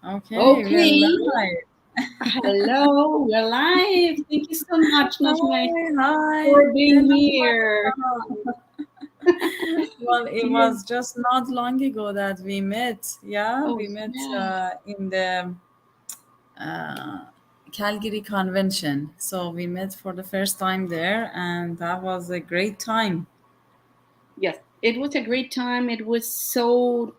Okay, we're Okay. live. Hello, we're live. Thank you so much, Najmeh, Hi, hi. for Tell being us here. about. Well, it Yeah. was just not long ago that we met. Yeah, Oh, we met yeah. in the uh, Calgary Convention. So we met for the first time there, and that was a great time. Yes, it was a great time. It was so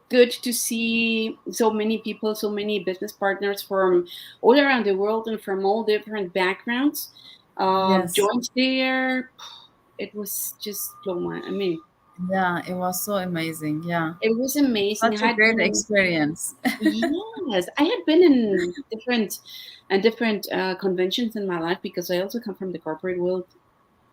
good to see so many people, so many business partners from all around the world and from all different backgrounds. Yes. Joined there. It was just blow my. I mean, Yeah, it was so amazing. Yeah, it was amazing. such I a had great been in. experience. Yes, I had been in different conventions in my life because I also come from the corporate world.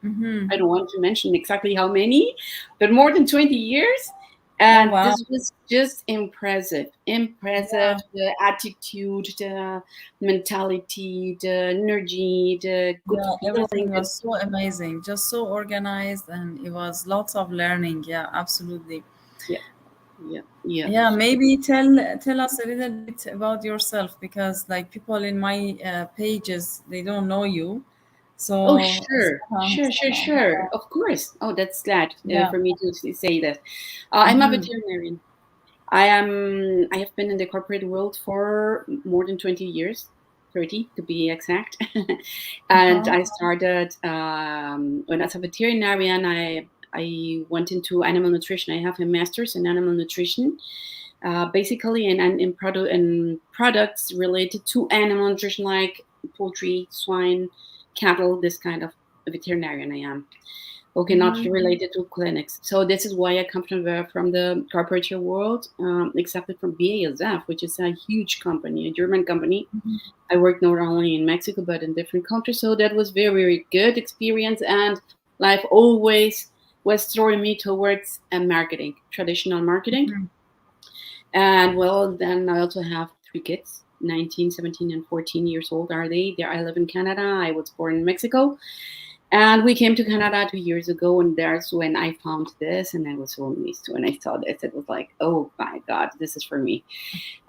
Mm-hmm. I don't want to mention exactly how many, but more than 20 years. Oh, And wow. this was just impressive. Impressive. Yeah. The attitude, the mentality, the energy, the good Yeah, feeling. everything was so amazing, just so organized, and it was lots of learning. Yeah, absolutely. Yeah, yeah, yeah. Yeah, maybe tell us a little bit about yourself because like people in my pages, they don't know you. Oh, So, sure, sure, sure, sure. Of course. Oh, that's glad yeah. for me to say that. I'm a Mm-hmm. veterinarian. I am. I have been in the corporate world for more than 20 years, 30 to be exact. And Uh-huh. I started when as a veterinarian. I went into animal nutrition. I have a master's in animal nutrition, basically in products related to animal nutrition, like poultry, swine, cattle. This kind of veterinarian I am. Okay, not Mm-hmm. related to clinics. So this is why I come from the corporate world, except from BASF, which is a huge company, a German company. I worked not only in Mexico but in different countries. So that was very, very good experience. And life always was throwing me towards marketing, traditional marketing. And well, then I also have three kids. 19, 17, and 14 years old are they. There I live in Canada. I was born in Mexico. And we came to Canada 2 years ago, and that's when I found this, and I was so amazed when I saw this. It was like, oh my God, this is for me.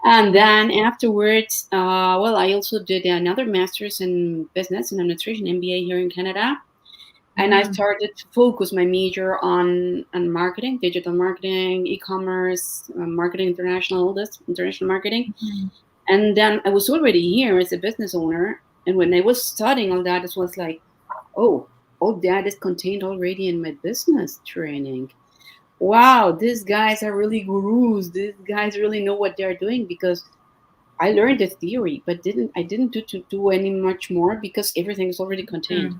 And then afterwards, well, I also did another master's in business and a nutrition MBA here in Canada. And I Mm-hmm. started to focus my major on marketing, digital marketing, e-commerce, marketing international, all this international marketing. And then I was already here as a business owner. And when I was studying all that, it was like, oh, all that is contained already in my business training. Wow, these guys are really gurus. These guys really know what they're doing because I learned the theory, but didn't I didn't do any much more because everything is already contained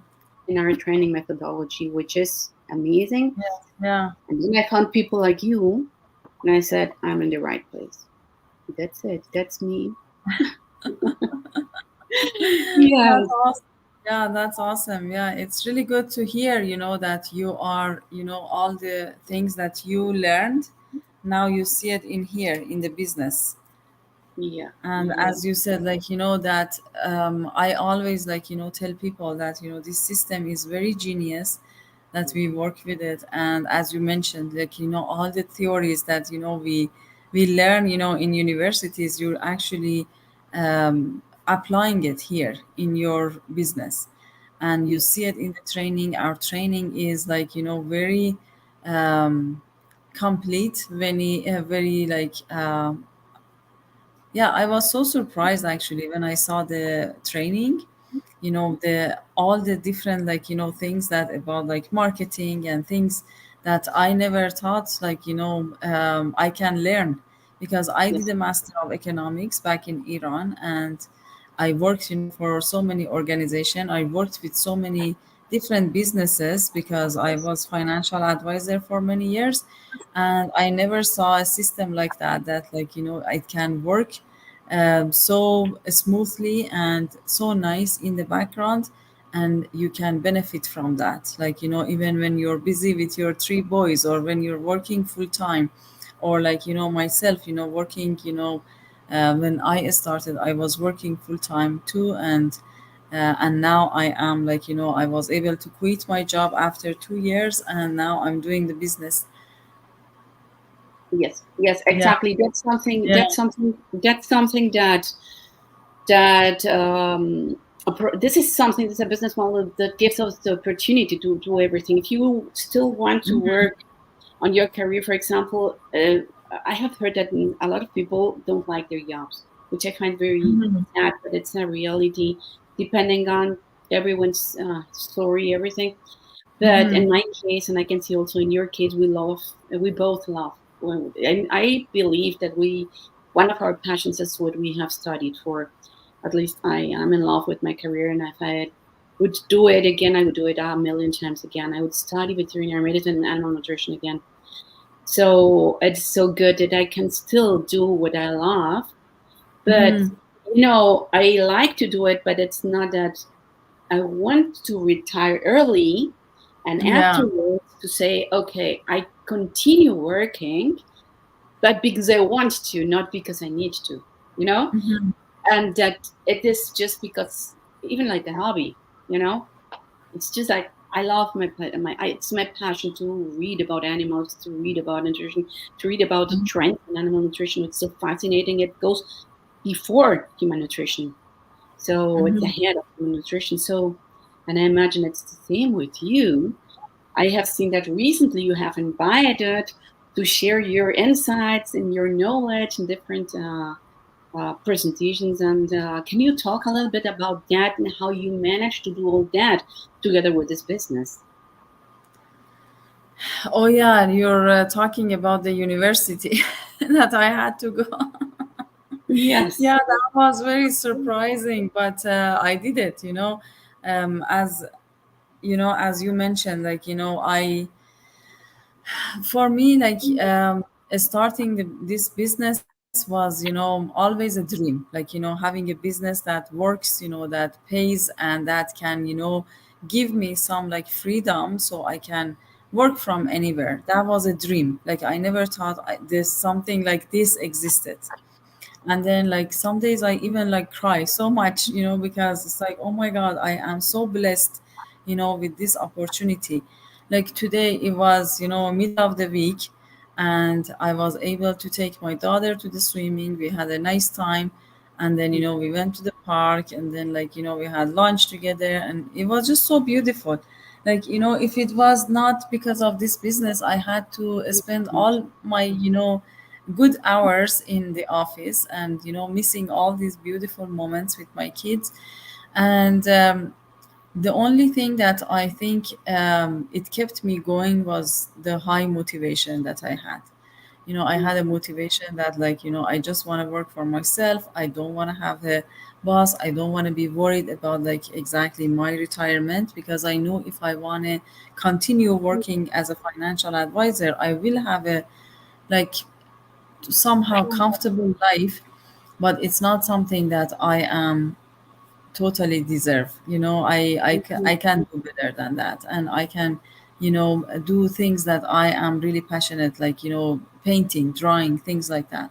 in our training methodology, which is amazing. Yeah. And then I found people like you, and I said, I'm in the right place. That's it. That's me. That's Yes. awesome. Yeah, that's awesome. Yeah, it's really good to hear, that you are, all the things that you learned, now you see it in here in the business. Yeah. And Yeah. as you said, like, that I always like, tell people that, this system is very genius, that we work with it. And as you mentioned, like, all the theories that, we learn, in universities, you're actually applying it here in your business. And you Yeah. see it in the training. Our training is like, very um, complete, very like yeah, I was so surprised actually when I saw the training, the all the different like, things that about like marketing and things that I never thought like, I can learn because I did Yes. a master of economics back in Iran, and I worked, for so many organization. I worked with so many different businesses because I was financial advisor for many years, and I never saw a system like that, that like, it can work so smoothly and so nice in the background, and you can benefit from that, like, even when you're busy with your three boys, or when you're working full time, or like, myself, working, when I started, I was working full time too, and now I am like, I was able to quit my job after 2 years, and now I'm doing the business. Yes, yes, Yeah, exactly. That's something. yeah. That's something. That's something that this is something that's a business model that gives us the opportunity to do everything. If you still want to Mhm, work on your career, for example, I have heard that a lot of people don't like their jobs, which I find very mhm, sad, but it's a reality depending on everyone's story, everything. But mhm, in my case, and I can see also in your case, we both love. And I believe that one of our passions is what we have studied for. At least I am in love with my career, and if I would do it again, I would do it a million times again. I would study veterinary medicine and animal nutrition again. So it's so good that I can still do what I love. But mhm. I like to do it, but it's not that I want to retire early and Yeah. afterwards to say, okay, I continue working, but because I want to, not because I need to, you know? Mhm, And that it is just because, even like a hobby, you know? It's just like I love it's my passion to read about animals, to read about nutrition, to read about the mhm, trends in animal nutrition. It's so fascinating. It goes before human nutrition. So it's mhm. ahead of nutrition. So, and I imagine it's the same with you. I have seen that recently you have invited to share your insights and your knowledge in different presentations. And can you talk a little bit about that and how you managed to do all that together with this business? Oh yeah, you're talking about the university that I had to go. Yes. Yeah, that was very surprising, but I did it. As as you mentioned, for me, starting this business was, always a dream. Having a business that works, that pays, and that can, give me some like freedom so I can work from anywhere. That was a dream. Like I never thought this something like this existed. And then like some days I even like cry so much, because it's like, oh my god, I am so blessed, with this opportunity. Like today it was, middle of the week, and I was able to take my daughter to the swimming. We had a nice time, and then, we went to the park, and then like, we had lunch together, and it was just so beautiful. Like, if it was not because of this business, I had to spend all my, good hours in the office, and, missing all these beautiful moments with my kids. And the only thing that I think it kept me going was the high motivation that I had. I had a motivation that, like, I just want to work for myself. I don't want to have a boss. I don't want to be worried about like exactly my retirement, because I know if I want to continue working as a financial advisor, I will have a like somehow comfortable life, but it's not something that I am totally deserve. I can do better than that, and I can, do things that I am really passionate, like, painting, drawing, things like that.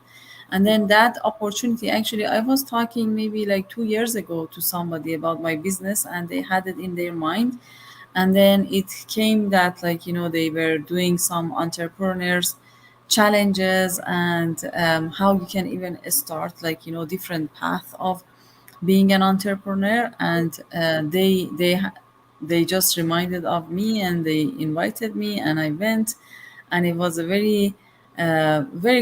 And then that opportunity, actually, I was talking maybe like 2 years ago to somebody about my business, and they had it in their mind. And then it came that, like, they were doing some entrepreneurs challenges, and how you can even start, like, different path of being an entrepreneur. And they just reminded of me, and they invited me, and I went. And it was a very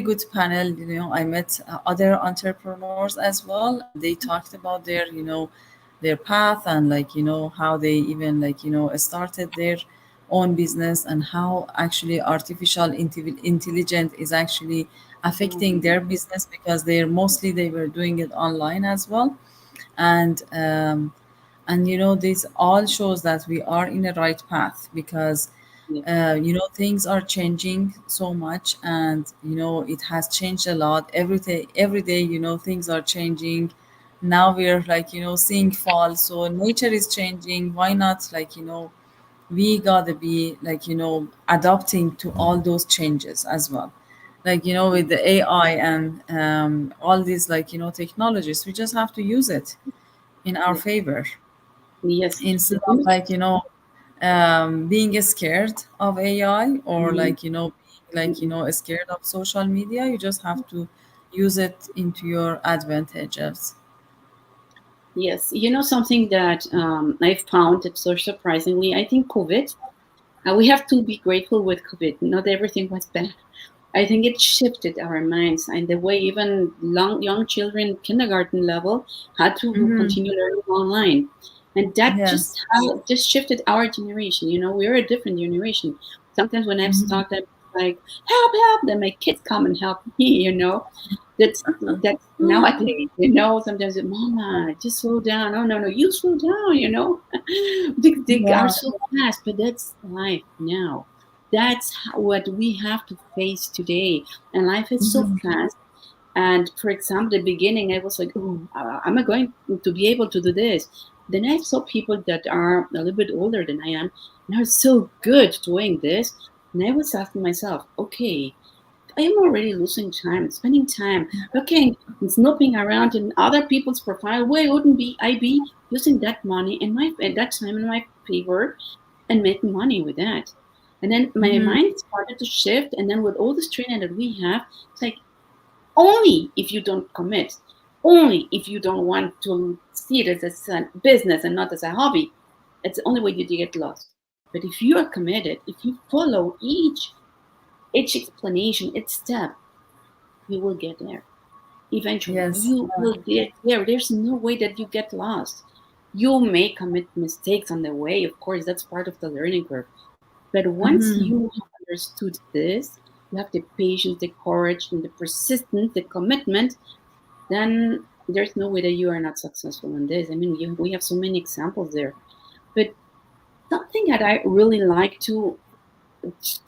good panel. I met other entrepreneurs as well, and they talked about their path, and, like, how they even, like, started their own business, and how actually artificial intelligence is actually affecting their business, because they were doing it online as well. And this all shows that we are in the right path, because Yes. things are changing so much, and it has changed a lot every day. Things are changing. Now we're, like, seeing fall, so nature is changing. Why not, like, we gotta be, like, adapting to all those changes as well. Like, with the AI and all these, like, technologies, we just have to use it in our Yes. favor, Yes. instead of, Mhm. like, being scared of AI, or, like, like, Mhm. scared of social media. You just have to use it into your advantages. Yes, something that I found that so surprisingly, I think COVID. We have to be grateful with COVID. Not everything was bad. I think it shifted our minds and the way even young children, kindergarten level, had to Mm-hmm. continue learning online, and that Yes. just shifted our generation. We're a different generation. Sometimes when I'm Mm-hmm. stuck, I'm like, help, help! Then my kids come and help me. That's nowadays. Sometimes, Mama, just slow down. Oh no, no, you slow down. They are Yeah. so fast, but that's life now. That's what we have to face today. And life is so Mm-hmm. fast. And for example, the beginning, I was like, oh, am I going to be able to do this? Then I saw people that are a little bit older than I am and are so good doing this. And I was asking myself, okay, I am already losing time, spending time looking and snooping around in other people's profile. Why wouldn't be I be using that money in my at that time in my favor and making money with that? And then my Mm-hmm. mind started to shift. And then with all this training that we have, it's like only if you don't commit, only if you don't want to see it as a business and not as a hobby, it's the only way you get lost. But if you are committed, if you follow each explanation, each step, you will get there. Eventually, Yes. you will get there. There's no way that you get lost. You may commit mistakes on the way. Of course, that's part of the learning curve. But once Mm-hmm. you have understood this, you have the patience, the courage, and the persistence, the commitment, then there's no way that you are not successful in this. I mean, we have so many examples there. But something that I really like to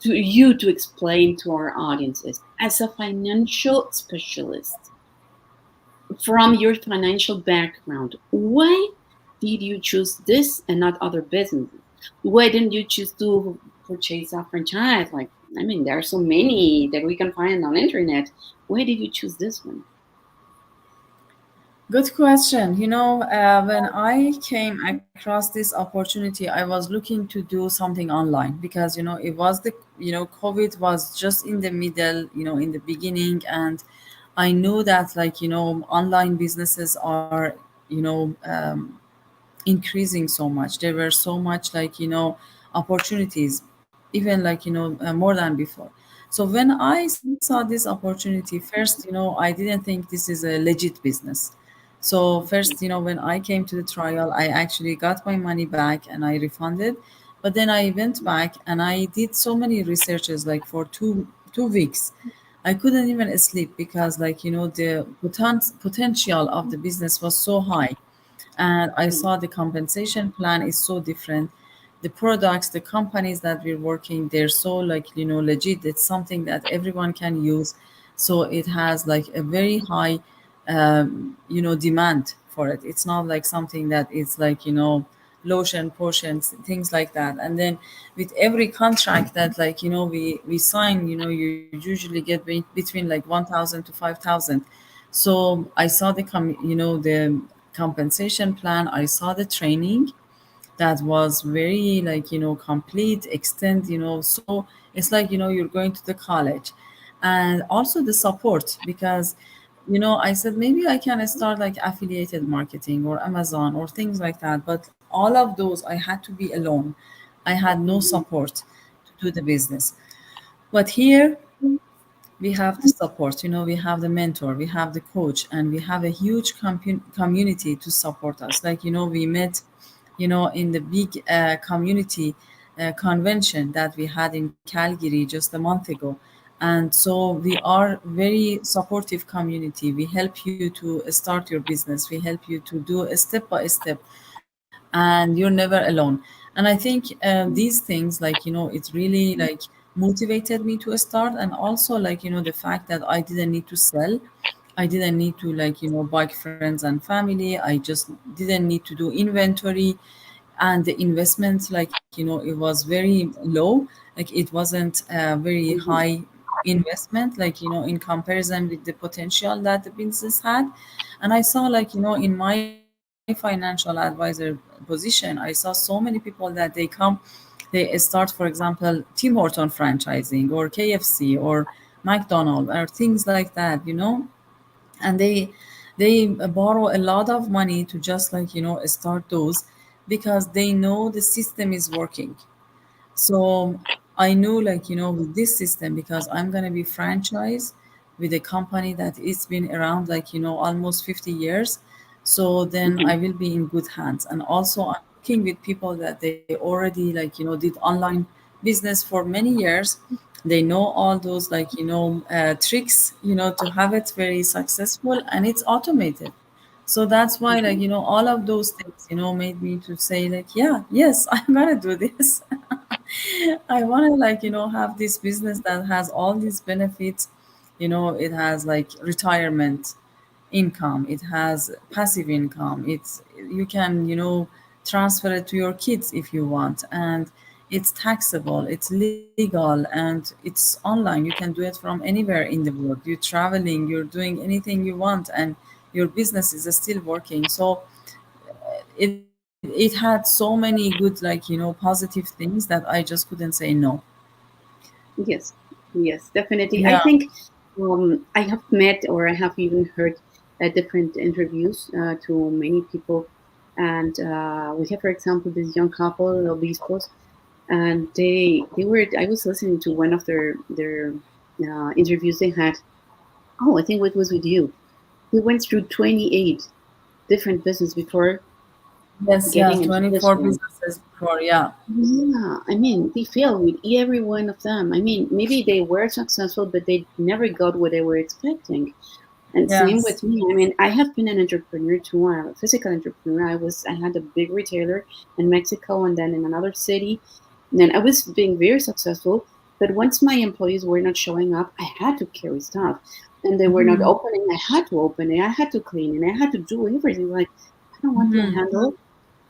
explain to our audiences as a financial specialist from your financial background, why did you choose this and not other businesses? Why didn't you choose to purchase a franchise? Like, I mean, there are so many that we can find on the internet. Why did you choose this one? Good question. When I came across this opportunity, I was looking to do something online because, it was COVID was just in the middle, in the beginning. And I knew that, like, online businesses are, increasing so much. There were so much, like, opportunities, even like, more than before. So when I saw this opportunity first, I didn't think this is a legit business. So first, when I came to the trial, I actually got my money back and I refunded. But then I went back and I did so many researches, like for two weeks. I couldn't even sleep because, like, the potential of the business was so high. And I saw the compensation plan is so different. The products, the companies that we're working, they're so, like, legit. It's something that everyone can use. So it has like a very high, demand for it. It's not like something that is like, lotion potions, things like that. And then with every contract that, like, we sign, you usually get between like 1,000 to 5,000. So I saw the compensation plan. I saw the training that was very, like, complete, extend, so it's like, you're going to the college. And also the support, because, I said maybe I can start like affiliated marketing or Amazon or things like that. But all of those, I had to be alone. I had no support to do the business. But here we have the support, we have the mentor, we have the coach, and we have a huge community to support us. Like, we met, in the big community convention that we had in Calgary just a month ago. And so we are very supportive community. We help you to start your business. We help you to do a step by step, and you're never alone. And I think these things, like, it really, like, motivated me to start. And also, like, the fact that I didn't need to sell. I didn't need to, like, bug friends and family. I just didn't need to do inventory. And the investment, like, it was very low. Like, it wasn't a very Mhm. high investment, like, in comparison with the potential that the business had. And I saw, like, in my financial advisor position, I saw so many people that they come They start, for example, Tim Horton franchising or KFC or McDonald's or things like that, you know, and they borrow a lot of money to just like, you know, start those because they know the system is working. So I knew, like, you know, with this system, because I'm going to be franchised with a company that it's been around, like, you know, almost 50 years. So then Mhm. I will be in good hands. And also I'm working with people that they already, like, you know, did online business for many years. They know all those, like, you know, tricks, you know, to have it very successful, and it's automated. So that's why, like, you know, all of those things, you know, made me to say, like, yeah, yes, I'm gonna do this. I want to, like, you know, have this business that has all these benefits. You know, it has like retirement income, it has passive income. It's, you can, you know, transfer it to your kids if you want, and it's taxable, it's legal, and it's online. You can do it from anywhere in the world. You're traveling, you're doing anything you want, and your business is still working. So it had so many good, like, you know, positive things that I just couldn't say no. Yes, yes, definitely. Yeah. I think I have met or I have even heard different interviews to many people, and we have, for example, this young couple, obispos, and they were. I was listening to one of their interviews they had. Oh, I think it was with you. They went through 28 different business before Yes, yeah, getting into this 24 one. businesses before, yeah. Yeah, I mean, they failed with every one of them. I mean, maybe they were successful, but they never got what they were expecting. And same Yes. with me. I mean, I have been an entrepreneur too. I'm a physical entrepreneur. I had a big retailer in Mexico and then in another city. And then I was being very successful. But once my employees were not showing up, I had to carry stuff. And they were not Hmm. opening. I had to open it. I had to clean it. I had to do everything. Like, I don't want to Hmm. handle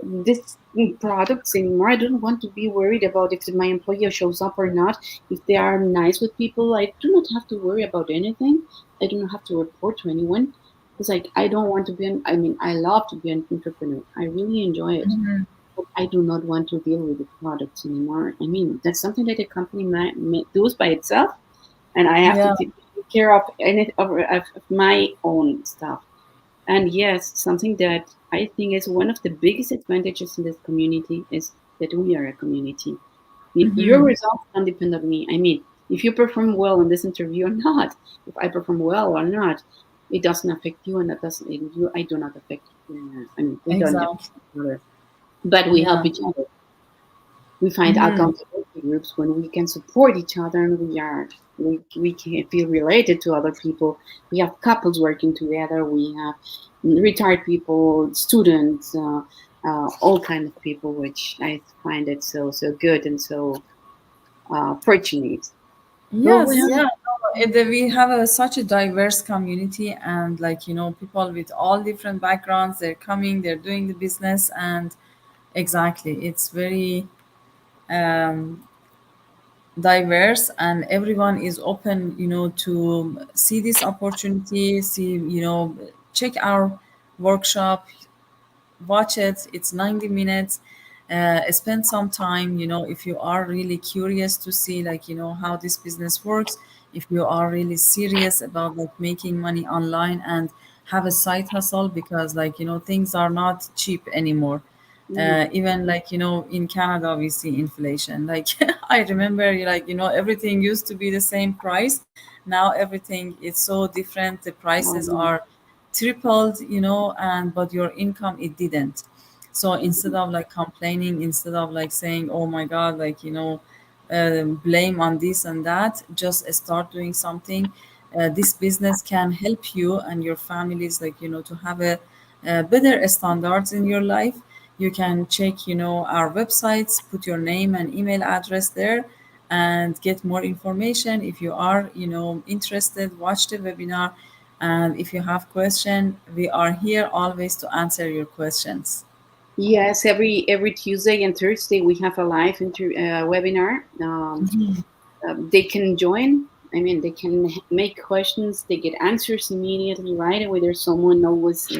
this products anymore. I don't want to be worried about if my employer shows up or not. If they are nice with people, I do not have to worry about anything. I do not have to report to anyone. It's like I don't want to be an. I mean, I love to be an entrepreneur. I really enjoy it. Hmm. But I do not want to deal with the products anymore. I mean, that's something that a company might do by itself, and I have to Yeah. take care of any of my own stuff. And yes, something that I think is one of the biggest advantages in this community is that we are a community. Your Hmm. results don't depend on me. I mean, if you perform well in this interview or not, if I perform well or not, it doesn't affect you, and that doesn't you. I do not affect. I mean, we don't affect Exactly. each other, but we help Yeah. each other. We find Hmm. accountability groups when we can support each other and we can feel related to other people. We have couples working together. We have retired people, students, all kind of people, which I find it so good and so fortunate. Well, we Yes, have yeah. No, we have such a diverse community, and, like, you know, people with all different backgrounds, they're coming, they're doing the business, and exactly, it's very um, diverse, and everyone is open, you know, to see this opportunity, see, you know, check our workshop, watch it. It's 90 minutes. Spend some time, you know, if you are really curious to see, like, you know, how this business works, if you are really serious about, like, making money online and have a side hustle, because, like, you know, things are not cheap anymore. mm, Even, like, you know, in Canada we see inflation, like, I remember, like, you know, everything used to be the same price. Now everything is so different, the prices um, are tripled, you know, and but your income, it didn't. So instead of, like, complaining, instead of, like, saying, oh my god, like, you know, blame on this and that, just start doing something. This business can help you and your families, like, you know, to have a better standards in your life. You can check, you know, our websites, put your name and email address there, and get more information. If you are, you know, interested, watch the webinar, and if you have question, we are here always to answer your questions. yes, every Tuesday and Thursday we have a live webinar. They can join. I mean, they can make questions. They get answers immediately right away. There's someone always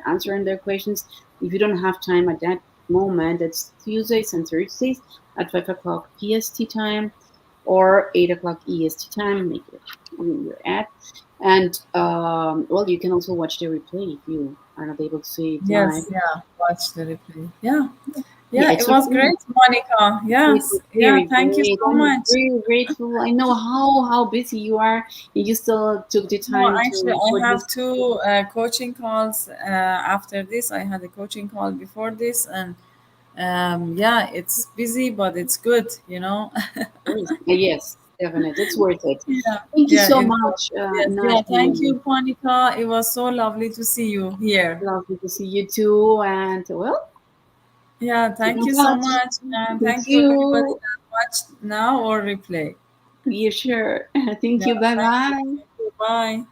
answering their questions. If you don't have time at that moment. It's Tuesdays and Thursdays at 5 o'clock PST time or 8 o'clock EST time. Make it where you're at. And well, you can also watch the replay if you are not able to see it live. Yes, yeah. Watch the replay. Yeah. Yeah, Yeah, it it's was okay. great, Monica. It was Yes. Yeah, very thank you great. so I'm much. very grateful. I know how busy you are, and you still took the No, time actually, to I for have this. two coaching calls after this. I had a coaching call before this, and yeah, it's busy, but it's good, you know. Course. Yes, definitely, it's worth it. Yeah, Thank you yeah, so it was. much, Yes, yeah. Thank Najmeh. you, Monica. It was so lovely to see you here. Lovely to see you too. And well, Yeah, keep thank in you so touch. much, and Thank thank you everybody you. that watched now or replay. Yeah, sure. Thank Yeah, you. Bye thank you. bye. Thank you. Bye.